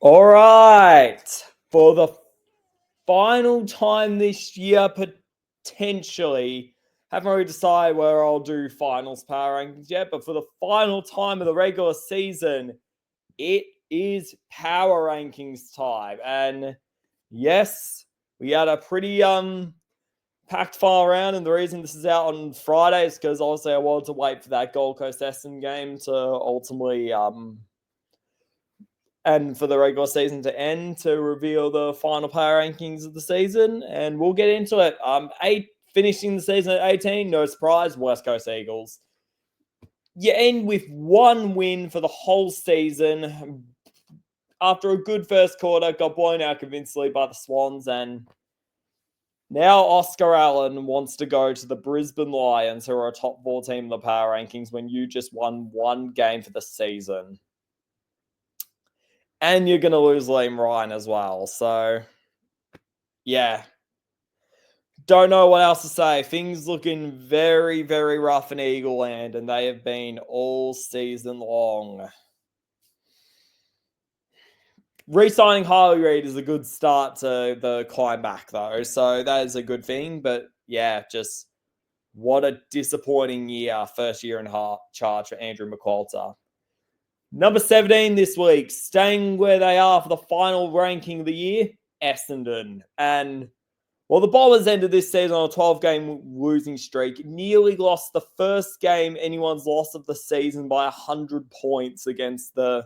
All right. For the final time this year, potentially, haven't really decided where I'll do finals power rankings yet, but for the final time of the regular season, it is power rankings time. And yes, we had a pretty packed final round, and the reason this is out on Friday is because obviously I wanted to wait for that Gold Coast Essendon game to ultimately and for the regular season to end to reveal the final power rankings of the season. And we'll get into it. Finishing the season at 18, no surprise, West Coast Eagles. You end with one win for the whole season. After a good first quarter, got blown out convincingly by the Swans, and now Oscar Allen wants to go to the Brisbane Lions, who are a top 4 team in the power rankings, when you just won one game for the season. And you're going to lose Liam Ryan as well. So, yeah. Don't know what else to say. Things looking very, very rough in Eagle Land, and they have been all season long. Re-signing Harley Reid is a good start to the climb back, though. So that is a good thing. But, yeah, just what a disappointing year, first year in charge for Andrew McQualter. Number 17 this week, staying where they are for the final ranking of the year, Essendon. And well, the Bombers ended this season on a 12-game losing streak, nearly lost the first game anyone's lost of the season by 100 points against the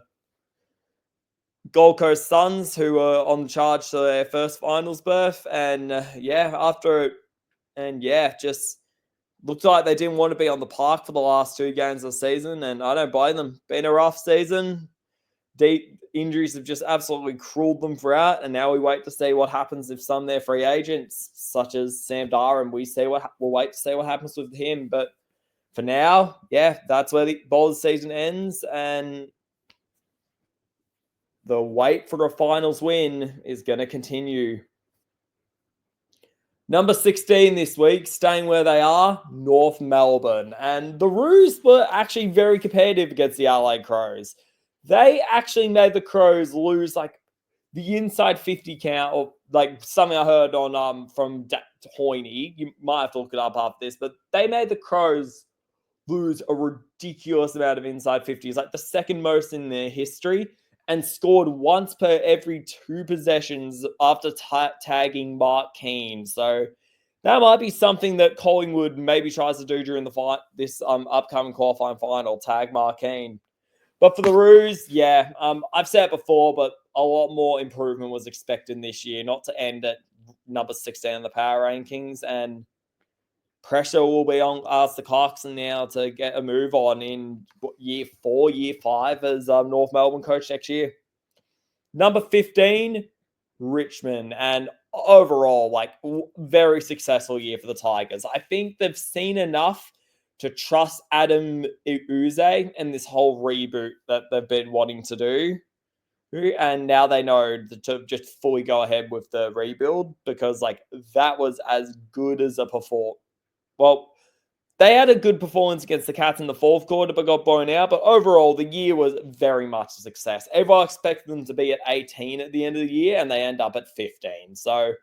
Gold Coast Suns, who were on charge to their first finals berth. And just looked like they didn't want to be on the park for the last 2 games of the season, and I don't blame them. Been a rough season. Deep injuries have just absolutely cruelled them throughout, and now we wait to see what happens if some of their free agents, such as Sam Darren, we'll wait to see what happens with him. But for now, yeah, that's where the Bowlers season ends, and the wait for a finals win is going to continue. Number 16 this week, staying where they are, North Melbourne. And the Roos were actually very competitive against the Adelaide Crows. They actually made the Crows lose like the inside 50 count, or like something I heard on from Hoyne. You might have to look it up after this, but they made the Crows lose a ridiculous amount of inside 50s, like the second most in their history, and scored once per every 2 possessions after tagging Mark Keane. So that might be something that Collingwood maybe tries to do during the this upcoming qualifying final, tag Mark Keane. But for the Roos, yeah, I've said it before, but a lot more improvement was expected this year, not to end at number 16 in the power rankings. And pressure will be on Arthur Clarkson now to get a move on in year 4, year 5 as North Melbourne coach next year. Number 15, Richmond. And overall, like, very successful year for the Tigers. I think they've seen enough to trust Adam Uze and this whole reboot that they've been wanting to do. And now they know to just fully go ahead with the rebuild, because like that was as good as a performance. Well, they had a good performance against the Cats in the 4th quarter, but got blown out. But overall, the year was very much a success. Everyone expected them to be at 18 at the end of the year, and they end up at 15. So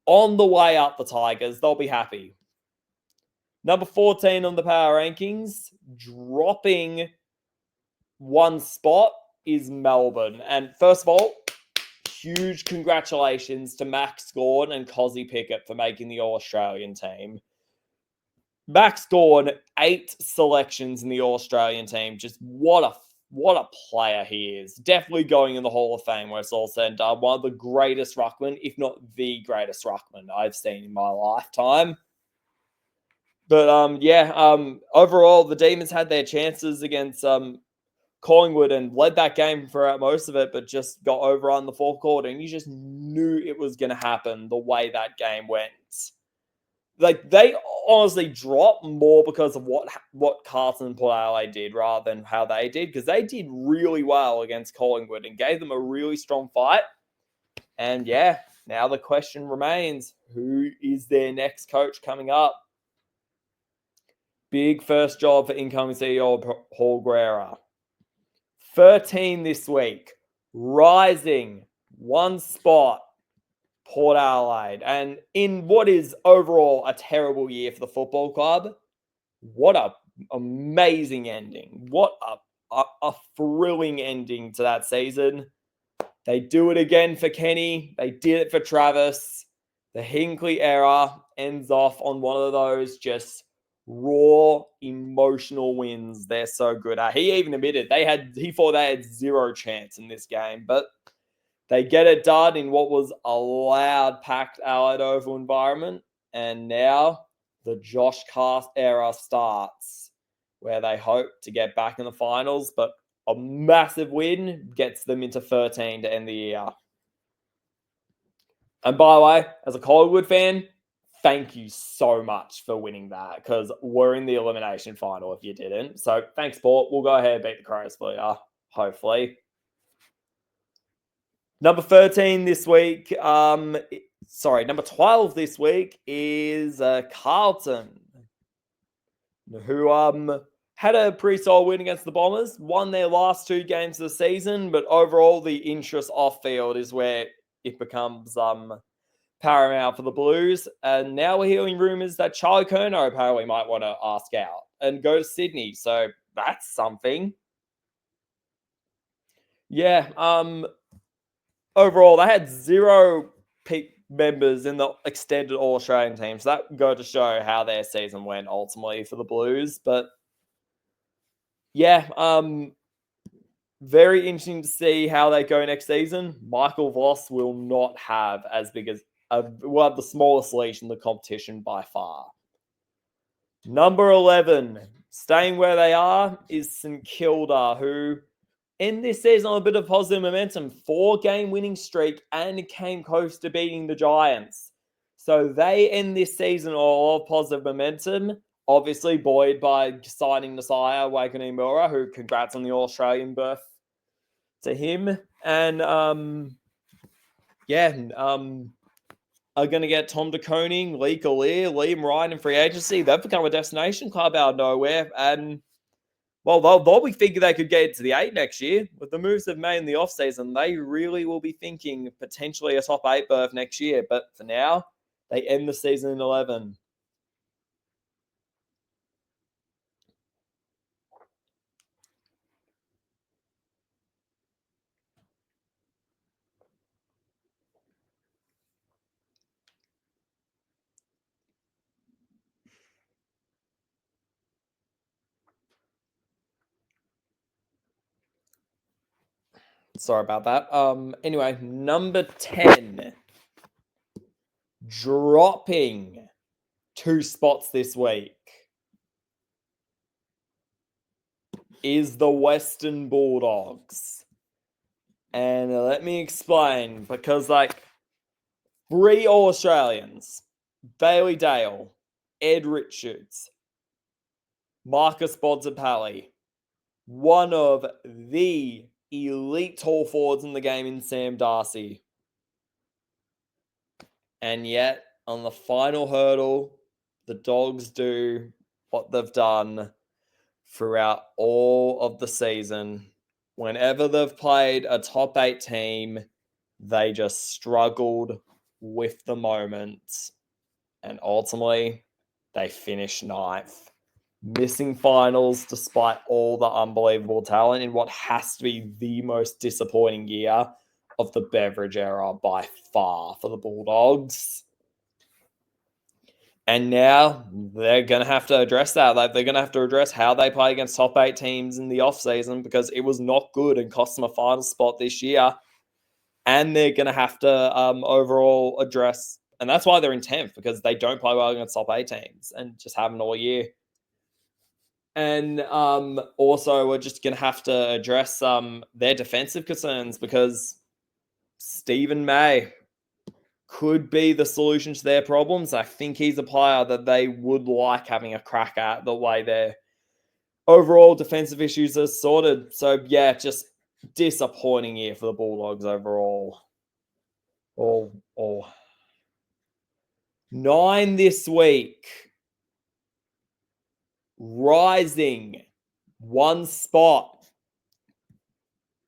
on the way up, the Tigers, they'll be happy. Number 14 on the power rankings, dropping 1 spot, is Melbourne. And first of all, huge congratulations to Max Gawn and Cozzy Pickett for making the All-Australian team. Max Gawn, 8 selections in the All-Australian team. Just what a player he is. Definitely going in the Hall of Fame where it's all said and done. One of the greatest ruckmen, if not the greatest ruckman I've seen in my lifetime. But overall, the Demons had their chances against Collingwood and led that game throughout most of it, but just got overrun the 4th quarter, and you just knew it was going to happen the way that game went. Like, they honestly dropped more because of what Carlton and Port Adelaide did rather than how they did, because they did really well against Collingwood and gave them a really strong fight. And yeah, now the question remains, who is their next coach coming up? Big first job for incoming CEO Paul Guerra. 13 this week, Rising one spot, Port Adelaide. And in what is overall a terrible year for the football club, what a amazing ending. What a thrilling ending to that season. They do it again for Kenny. They did it for Travis. The Hinkley era ends off on one of those just raw emotional wins they're so good at. He even admitted he thought they had zero chance in this game, but they get it done in what was a loud, packed Allied Oval environment. And now the Josh Cast era starts, where they hope to get back in the finals, but a massive win gets them into 13 to end the year. And by the way, as a Collingwood fan, thank you so much for winning that, because we're in the elimination final if you didn't. So thanks, Port. We'll go ahead and beat the Crows for you, hopefully. Number 13 this week, number 12 this week is Carlton, who had a pretty solid win against the Bombers, won their last 2 games of the season, but overall the interest off field is where it becomes paramount for the Blues. And now we're hearing rumours that Charlie Curnow apparently might want to ask out and go to Sydney, so that's something. Yeah, overall, they had 0 peak members in the extended All-Australian team. So that go to show how their season went ultimately for the Blues. But yeah, very interesting to see how they go next season. Michael Voss will not have as big as will have the smallest leash in the competition by far. Number 11, staying where they are, is St Kilda, who end this season on a bit of positive momentum, 4-game winning streak, and came close to beating the Giants. So they end this season all of positive momentum, obviously buoyed by signing Nasiah Waikanemura, who congrats on the All-Australian berth to him. And are going to get Tom de Koning, Lee Collier, Liam Ryan in free agency. They've become a destination club out of nowhere. And well, they'll be thinking they could get to the 8 next year. With the moves they've made in the offseason, they really will be thinking potentially a top 8 berth next year. But for now, they end the season in 11. Sorry about that. Anyway, number 10. Dropping 2 spots this week is the Western Bulldogs. And let me explain, because 3 All-Australians, Bailey Dale, Ed Richards, Marcus Bodzapalli, one of the elite tall forwards in the game in Sam Darcy. And yet, on the final hurdle, the Dogs do what they've done throughout all of the season. Whenever they've played a top 8 team, they just struggled with the moment. And ultimately, they finished 9th. Missing finals despite all the unbelievable talent in what has to be the most disappointing year of the Beveridge era by far for the Bulldogs. And now they're going to have to address that. They're going to have to address how they play against top 8 teams in the offseason, because it was not good and cost them a final spot this year. And they're going to have to overall address, and that's why they're in 10th, because they don't play well against top 8 teams and just haven't all year. And also, we're just going to have to address their defensive concerns, because Stephen May could be the solution to their problems. I think he's a player that they would like having a crack at, the way their overall defensive issues are sorted. So, yeah, just disappointing year for the Bulldogs overall. 9 this week. Rising 1 spot.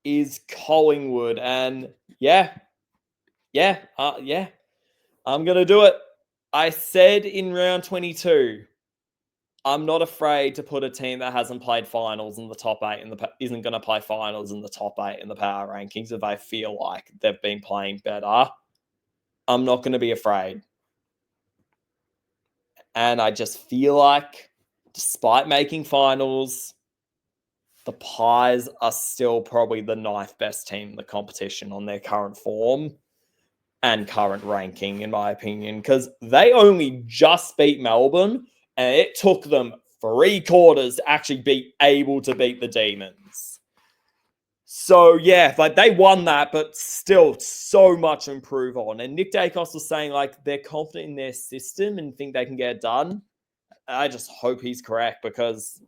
is Collingwood. And yeah, I'm going to do it. I said in round 22, I'm not afraid to put a team that hasn't played finals in the top 8 and isn't going to play finals in the top 8 in the power rankings if I feel like they've been playing better. I'm not going to be afraid. And I just feel like, despite making finals, the Pies are still probably the 9th best team in the competition on their current form and current ranking, in my opinion, because they only just beat Melbourne, and it took them 3 quarters to actually be able to beat the Demons. So, yeah, like they won that, but still so much to improve on. And Nick Dacos was saying, like, they're confident in their system and think they can get it done. I just hope he's correct, because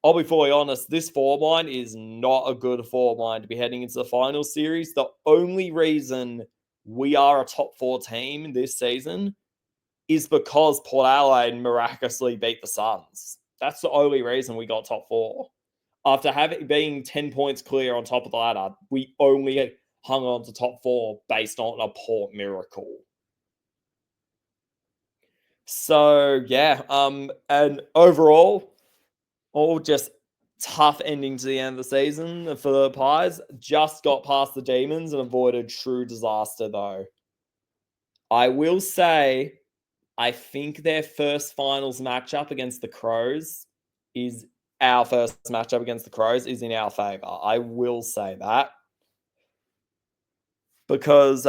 I'll be fully honest, this form line is not a good form line to be heading into the final series. The only reason we are a top 4 team this season is because Port Adelaide miraculously beat the Suns. That's the only reason we got top 4. After being 10 points clear on top of the ladder, we only hung on to top 4 based on a Port miracle. So yeah, and overall, all just tough ending to the end of the season for the Pies. Just got past the Demons and avoided true disaster, though. I will say, I think their first finals matchup against the Crows is our first matchup against the Crows is in our favor. I will say that, because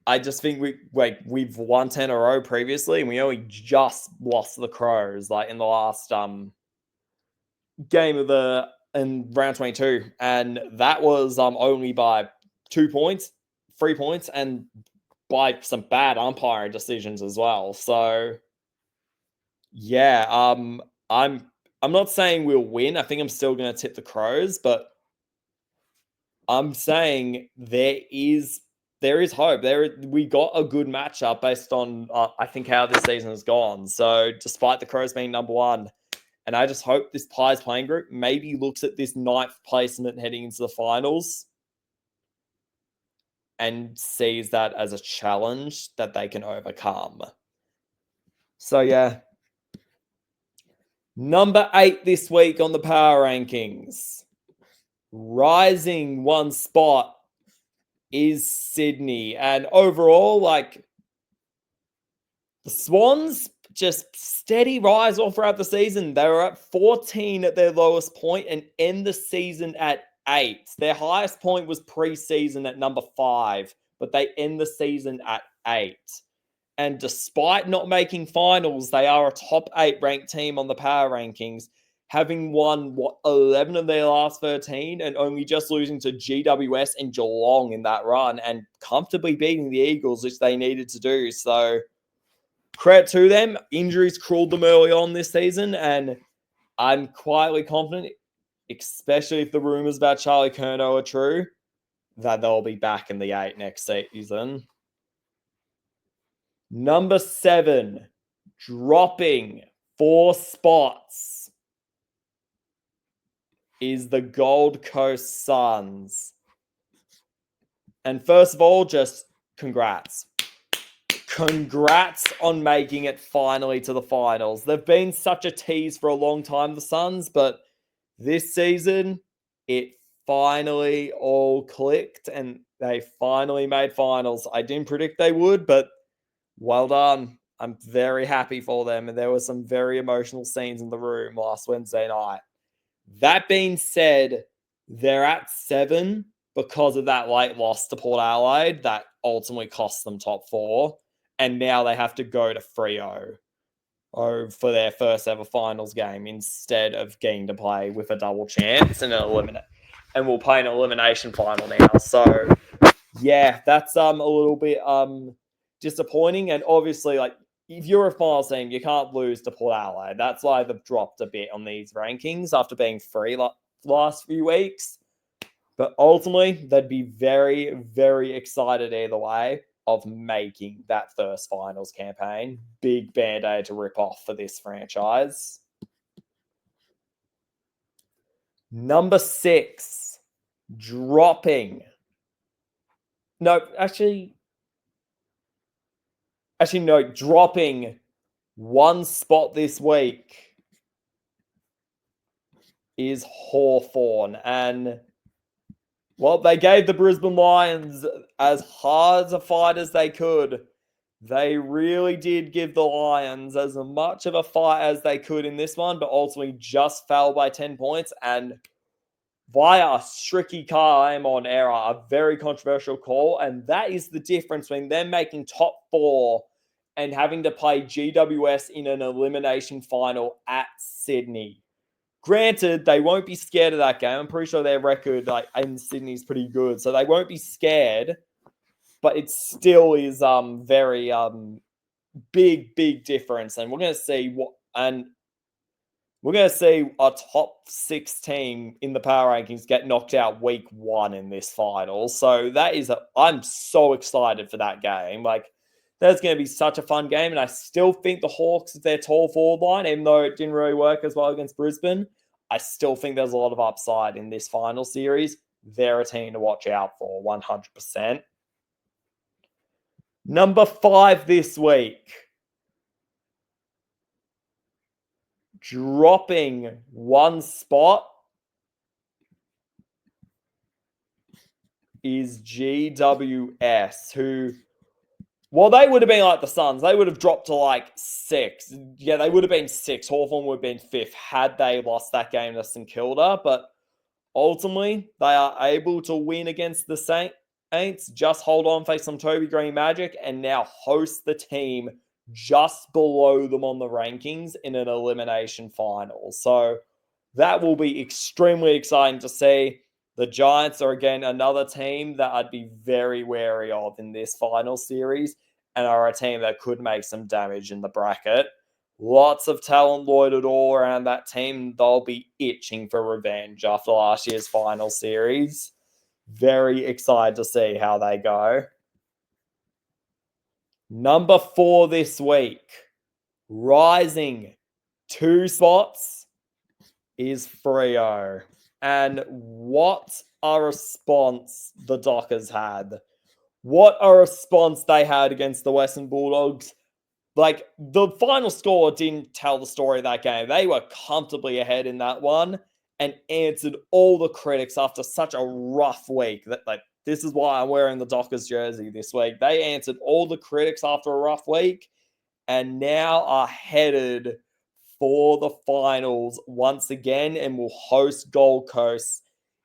I just think we've won 10 in a row previously, and we only just lost to the Crows like in the last game of in round 22, and that was only by 2 points, 3 points, and by some bad umpiring decisions as well. So yeah, I'm not saying we'll win. I think I'm still going to tip the Crows, but I'm saying there is hope. We got a good matchup based on I think how this season has gone. So despite the Crows being number 1, and I just hope this Pies playing group maybe looks at this 9th placement heading into the finals and sees that as a challenge that they can overcome. So yeah. Number 8 this week on the power rankings. Rising 1 spot is Sydney. And overall, like, the Swans just steady rise all throughout the season. They were at 14 at their lowest point and end the season at 8. Their highest point was pre-season at number 5, but they end the season at 8. And despite not making finals, they are a top 8 ranked team on the power rankings, having won 11 of their last 13 and only just losing to GWS and Geelong in that run, and comfortably beating the Eagles, which they needed to do. So credit to them. Injuries crawled them early on this season, and I'm quietly confident, especially if the rumors about Charlie Curnow are true, that they'll be back in the 8 next season. Number 7, dropping 4 spots, is the Gold Coast Suns. And first of all, just congrats. Congrats on making it finally to the finals. They've been such a tease for a long time, the Suns, but this season, it finally all clicked and they finally made finals. I didn't predict they would, but well done. I'm very happy for them. And there were some very emotional scenes in the room last Wednesday night. That being said, they're at 7 because of that late loss to Port Adelaide that ultimately cost them top 4. And now they have to go to Freo for their first ever finals game instead of getting to play with a double chance and we'll play an elimination final now. So yeah, that's a little bit disappointing. And obviously, like, if you're a finals team, you can't lose to Port Adelaide. That's why they've dropped a bit on these rankings after being 3 last few weeks. But ultimately, they'd be very, very excited either way of making that first finals campaign. Big band-aid to rip off for this franchise. Number 6, dropping. No, no, dropping one spot this week is Hawthorn. And, well, they gave the Brisbane Lions as hard a fight as they could. They really did give the Lions as much of a fight as they could in this one, but ultimately just fell by 10 points. And via a Stricky car aim on error, a very controversial call. And that is the difference between them making top 4 and having to play GWS in an elimination final at Sydney. Granted, they won't be scared of that game. I'm pretty sure their record in Sydney is pretty good, so they won't be scared. But it still is very big difference, and we're going to see a top 6 team in the power rankings get knocked out week 1 in this final. So I'm so excited for that game. That's going to be such a fun game. And I still think the Hawks, with their tall forward line, even though it didn't really work as well against Brisbane, I still think there's a lot of upside in this final series. They're a team to watch out for, 100%. Number 5 this week. Dropping one spot is GWS, who, well, they would have been like the Suns. They would have dropped to 6. Yeah, they would have been 6. Hawthorn would have been 5th had they lost that game to St Kilda. But ultimately, they are able to win against the Saints, just hold on, face some Toby Green Magic, and now host the team just below them on the rankings in an elimination final. So that will be extremely exciting to see. The Giants are, again, another team that I'd be very wary of in this final series, and are a team that could make some damage in the bracket. Lots of talent loaded all around that team. They'll be itching for revenge after last year's final series. Very excited to see how they go. Number 4 this week, rising 2 spots, is Freo. And what a response the Dockers had. What a response they had against the Western Bulldogs. The final score didn't tell the story of that game. They were comfortably ahead in that one and answered all the critics after such a rough week. This is why I'm wearing the Dockers jersey this week. They answered all the critics after a rough week and now are headed for the finals once again and will host Gold Coast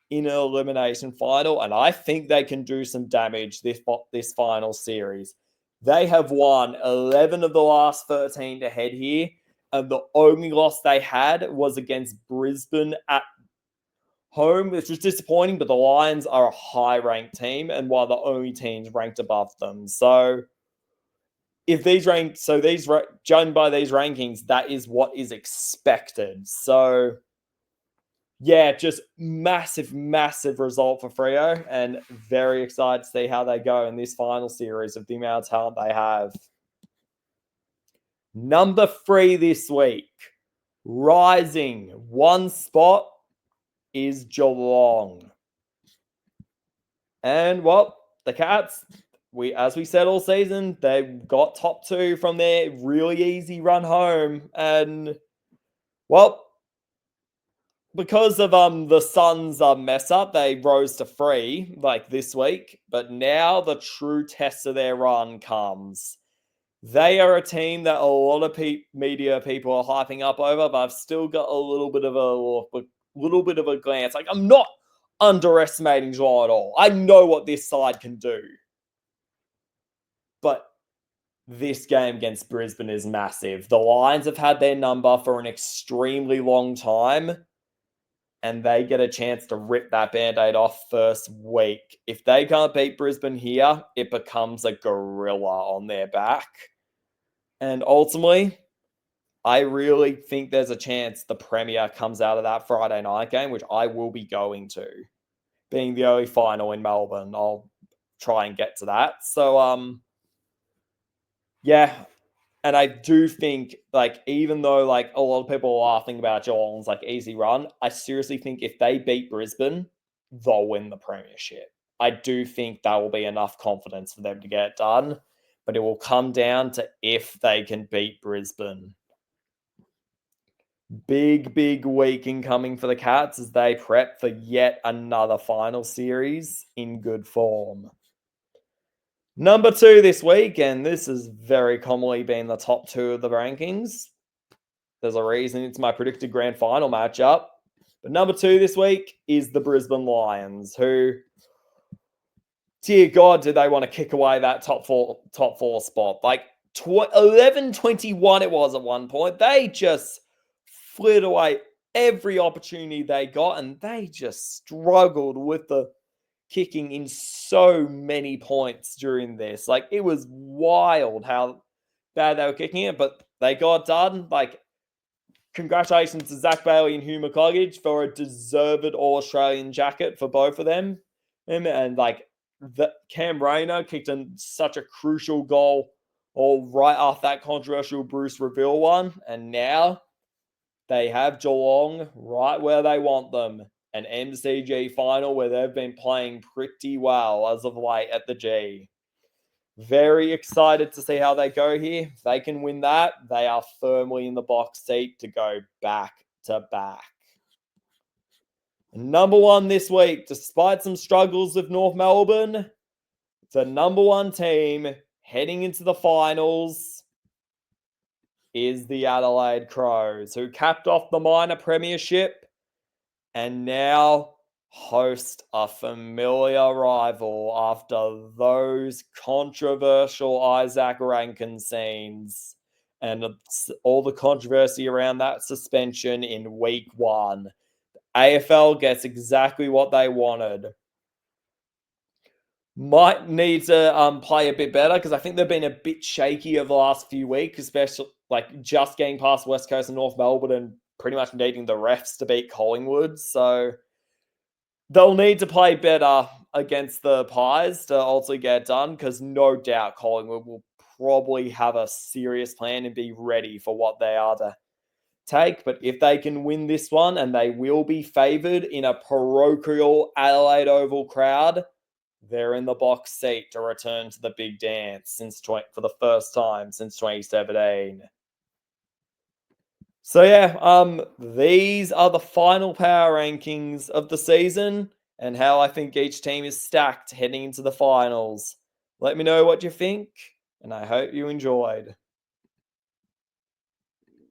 in an elimination final. And I think they can do some damage this final series. They have won 11 of the last 13 to head here. And the only loss they had was against Brisbane at home, which was disappointing. But the Lions are a high-ranked team and one of the only teams ranked above them. So judged by these rankings, that is what is expected. So, yeah, just massive result for Freo, and very excited to see how they go in this final series of the amount of talent they have. Number 3 this week, rising 1 spot, is Geelong. And, well, the Cats, as we said all season, they got top 2 from their really easy run home. And, well, because of the Suns' mess up, they rose to 3 this week. But now the true test of their run comes. They are a team that a lot of media people are hyping up over, but I've still got a little bit of a glance. I'm not underestimating Geelong at all. I know what this side can do. But this game against Brisbane is massive. The Lions have had their number for an extremely long time, and they get a chance to rip that Band-Aid off first week. If they can't beat Brisbane here, it becomes a gorilla on their back. And ultimately, I really think there's a chance the Premier comes out of that Friday night game, which I will be going to. Being the only final in Melbourne, I'll try and get to that. So, yeah. And I do think, even though, a lot of people are laughing about Geelong's, easy run, I seriously think if they beat Brisbane, they'll win the premiership. I do think that will be enough confidence for them to get it done, but it will come down to if they can beat Brisbane. Big week incoming for the Cats as they prep for yet another final series in good form. Number 2 this week, and this has very commonly been the top 2 of the rankings. There's a reason it's my predicted grand final matchup. But number 2 this week is the Brisbane Lions, who, dear God, do they want to kick away that top four spot? Like 11-21 it was at one point. They just flit away every opportunity they got, and they just struggled with the kicking in so many points during this. Like, it was wild how bad they were kicking it, but they got done. Like, congratulations to Zach Bailey and Hugh McCluggage for a deserved All-Australian jacket for both of them. And like, Cam Rayner kicked in such a crucial goal all right after that controversial Bruce Reveal one. And now they have Geelong right where they want them. An MCG final where they've been playing pretty well as of late at the G. Very excited to see how they go here. If they can win that, they are firmly in the box seat to go back to back. Number 1 this week, despite some struggles with North Melbourne, the number 1 team heading into the finals is the Adelaide Crows, who capped off the minor premiership and now host a familiar rival after those controversial Isaac Rankin scenes and all the controversy around that suspension in week 1. AFL gets exactly what they wanted. Might need to play a bit better because I think they've been a bit shaky over the last few weeks, especially like just getting past West Coast and North Melbourne and pretty much needing the refs to beat Collingwood. So they'll need to play better against the Pies to also get it done because no doubt Collingwood will probably have a serious plan and be ready for what they are to take. But if they can win this one, and they will be favoured in a parochial Adelaide Oval crowd, they're in the box seat to return to the big dance for the first time since 2017. So yeah, these are the final power rankings of the season and how I think each team is stacked heading into the finals. Let me know what you think, and I hope you enjoyed.